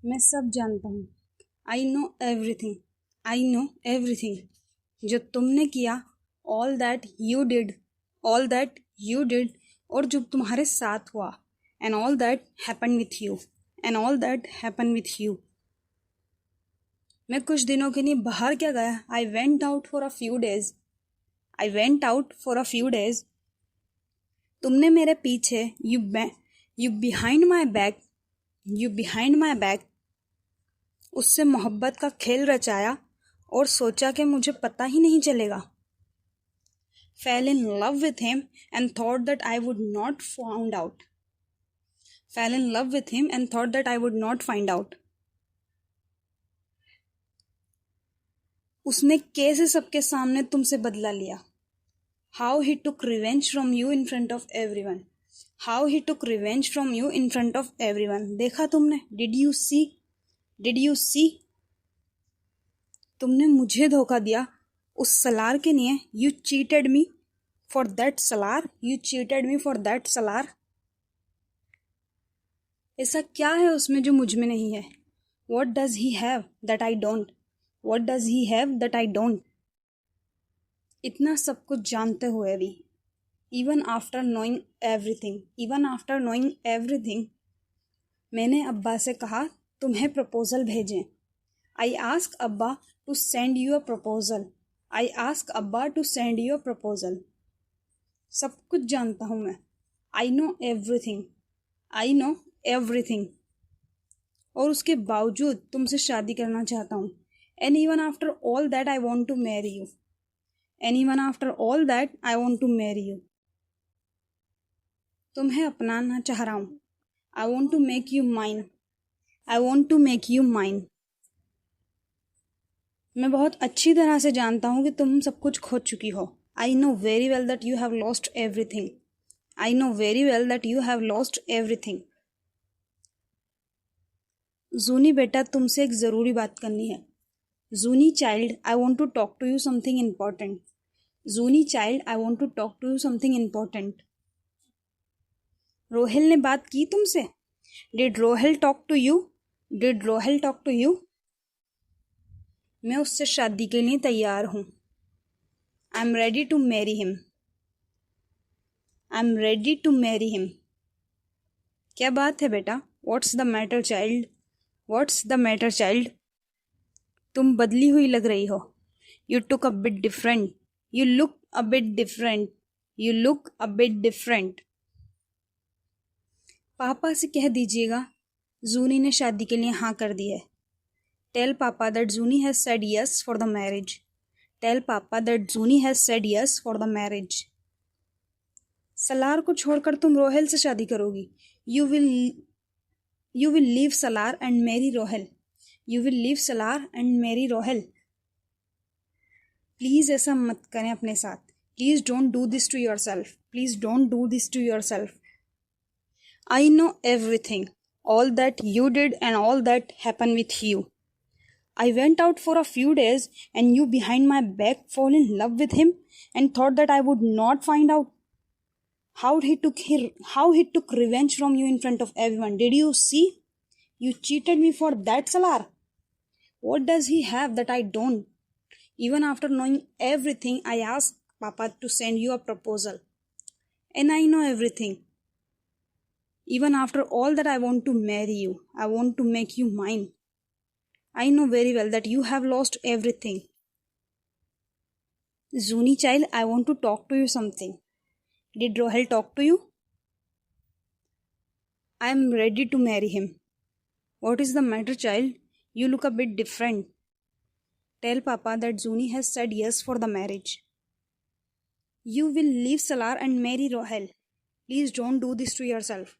मैं सब जानता हूँ। I know everything. I know everything. जो तुमने किया, all that you did, all that you did, और जो तुम्हारे साथ हुआ, and all that happen with you, and all that happen with you. मैं कुछ दिनों के लिए बाहर क्या गया? I went out for a few days. I went out for a few days. तुमने मेरे पीछे, you behind my back, you behind my back, उससे मोहब्बत का खेल रचाया और सोचा कि मुझे पता ही नहीं चलेगा। Fell in love with him and thought that I would not found out. Fell in love with him and thought that I would not find out. उसने कैसे सबके सामने तुमसे बदला लिया? How he took revenge from you in front of everyone. How he took revenge from you in front of everyone. देखा तुमने? Did you see? Did you see? तुमने मुझे धोखा दिया उस सलार के लिए। You cheated me for that salar. You cheated me for that salar. ऐसा क्या है उसमें जो मुझ में नहीं है? What does he have that I don't? What does he have that I don't? इतना सब कुछ जानते हुए भी, even after knowing everything, even after knowing everything, मैंने अब्बा से कहा तुम्हें प्रपोजल भेजें। I ask अब्बा to send you a proposal. I ask अब्बा to send you a proposal. सब कुछ जानता हूँ मैं। I know everything. I know everything. और उसके बावजूद तुमसे शादी करना चाहता हूँ। And even after all that I want to marry you. And even after all that I want to marry you. तुम्हें अपनाना चाह रहा हूँ। I want to make you mine. I want to make you mine. मैं बहुत अच्छी तरह से जानता हूँ कि तुम सब कुछ खो चुकी हो। I know very well that you have lost everything. I know very well that you have lost everything. जूनी बेटा, तुमसे एक ज़रूरी बात करनी है। Juni child, I want to talk to you something important. Juni child, I want to talk to you something important. Rohil ने बात की तुमसे? Did Rohail talk to you? Did Rohail talk to you? मैं उससे शादी के लिए तैयार हूँ। I'm ready to marry him. I'm ready to marry him. क्या बात है बेटा? What's the matter child? What's the matter child? तुम बदली हुई लग रही हो। You took a bit different. You look a bit different. You look a bit different. पापा से कह दीजिएगा जूनी ने शादी के लिए हाँ कर दी है। Tell Papa that Zuni has said yes for the marriage. Tell Papa that Zuni has said yes for the marriage. Salaar को छोड़कर तुम रोहेल से शादी करोगी। You will leave Salar and marry Rohel. You will leave Salar and marry Rohel. Please ऐसा मत करें अपने साथ। Please don't do this to yourself. Please don't do this to yourself. I know everything. All that you did and all that happened with you. I went out for a few days and you behind my back fall in love with him and thought that I would not find out. How he took revenge from you in front of everyone. Did you see? You cheated me for that salar. What does he have that I don't? Even after knowing everything, I asked Papa to send you a proposal. And I know everything. Even after all that, I want to marry you. I want to make you mine. I know very well that you have lost everything. Zuni child, I want to talk to you something. Did Rohel talk to you? I am ready to marry him. What is the matter, child? You look a bit different. Tell Papa that Zuni has said yes for the marriage. You will leave Salar and marry Rohel. Please don't do this to yourself.